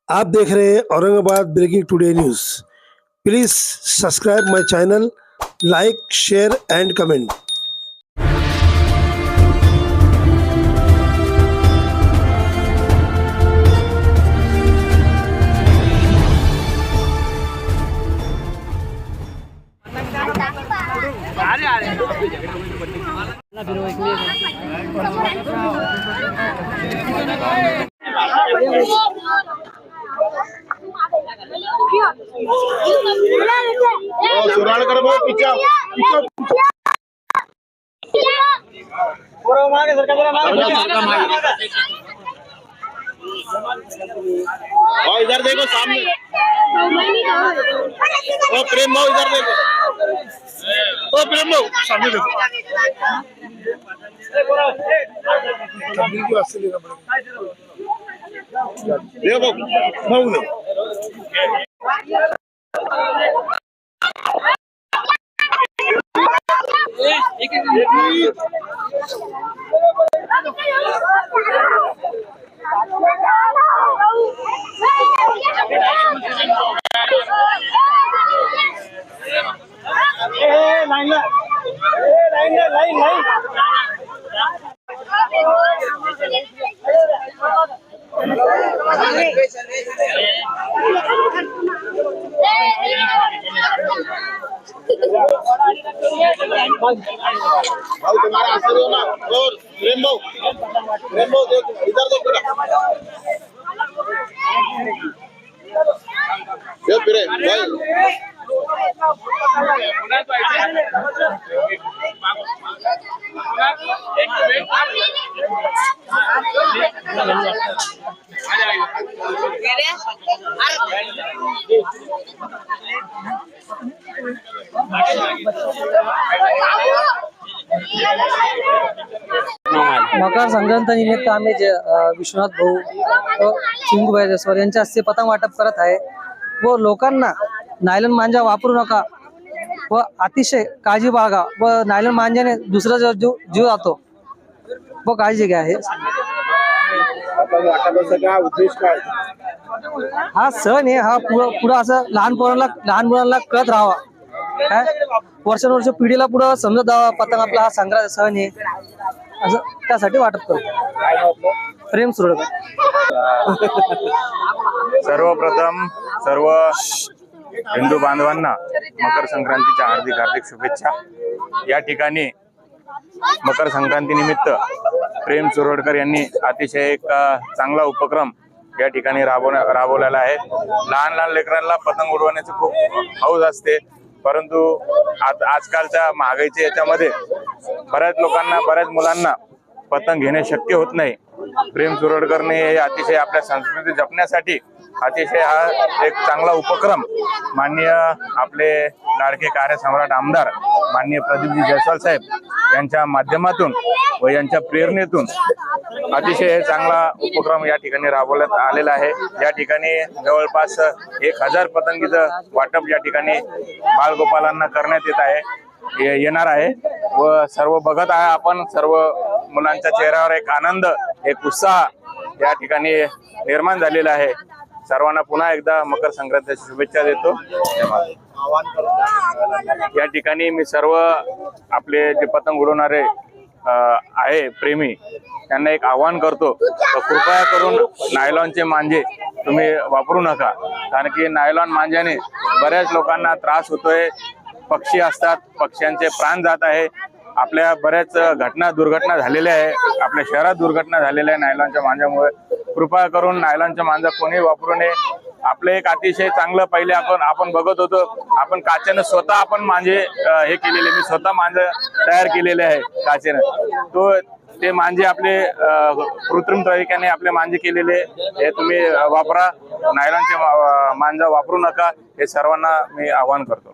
आप देख रहे हैं Aurangabad breaking today news. Please subscribe my channel, like, share and comment. Suralkar भाऊ पिछा भाऊ इधर देखो सामने। ओ प्रेम भाऊ इधर देखो। ओ प्रेम भाऊ सामने देखो। देखो भाऊ ने भाऊ तुम्हारा असर हो ना। और प्रेम भाऊ देखो इधर देखो ये प्रेम भाई मकर संक्रांती निमित्त आम्ही विश्वनाथ भाऊ चिंगूबाई जसवाल यांच्या हस्ते पतंग वाटप करत आहे व लोकांना नायलॉन मांजा वापरू नका व अतिशय काळजी बाळगा व नायलॉन मांजाने दुसरा जीव जातो व काळजी घ्या. हा सण आहे, हा पुढं असं लहान मुलांना कळत राहावा, काय वर्षानुवर्ष पिढीला पुढं समजत जावा पतंग आपला हा संक्रांत सण आहे असं त्यासाठी वाटप करतो. प्रेम सुरळकर. सर्वप्रथम सर्व हिंदू बांधवांना मकर संक्रांतीच्या हार्दिक हार्दिक शुभेच्छा. या ठिकाणी मकर संक्रांती निमित्त प्रेम सुरळकर यांनी अतिशय एक चांगला उपक्रम या ठिकाणी राबवलेला आहे. लहान लेकरांना पतंग उडवण्याची खूप हौस असते, परंतु आजकालच्या महागाईच्या याच्यामध्ये बऱ्याच लोकांना बऱ्याच मुलांना पतंग घेणे शक्य होत नाही. प्रेम सुरळकरने हे अतिशय आपल्या संस्कृती जपण्यासाठी अतिशय हा एक चांगला उपक्रम माननीय आपले लाडके कार्यसम्राट आमदार माननीय प्रदीपजी जयस्वाल साहेब यांच्या माध्यमातून व यांच्या प्रेरणेतून अतिशय चांगला उपक्रम या ठिकाणी राबवण्यात आलेला आहे. या ठिकाणी जवळपास 1000 पतंगीचं वाटप या ठिकाणी बाळगोपालांना करण्यात येणार आहे व सर्व बघत आहे आपण, सर्व मुलांच्या चेहऱ्यावर एक आनंद, एक उत्साह या ठिकाणी निर्माण झालेला आहे. सर्वांना पुन्हा एकदा मकर संक्रांतीची शुभेच्छा देतो. या ठिकाणी मी सर्व आपले जे पतंग उडवणारे आहे प्रेमी त्यांना एक आवाहन करतो, कृपया करून नायलॉनचे मांजे तुम्ही वापरू नका, कारण की नायलॉन मांजाने बऱ्याच लोकांना त्रास होतोय. पक्षी असतात, पक्ष्यांचे प्राण जात आहे. आपल्या बऱ्याच दुर्घटना झालेल्या आहे, आपल्या शहरात दुर्घटना झालेल्या आहे नायलॉनच्या मांजामुळे. कृपया करून नायलॉनच्या मांजा कोणी वापरू नये. आपले एक अतिशय चांगलं पहिले आपण बघत होतो, आपण काचेनं स्वतः आपण मांजे हे केलेले, मी स्वतः मांजे तयार केलेले आहे काचेनं. ते मांजे आपले कृत्रिम तरीक्याने आपले मांजे केलेले हे तुम्ही वापरा. नायलॉनचे मांजा वापरू नका, हे सर्वांना मी आवाहन करतो.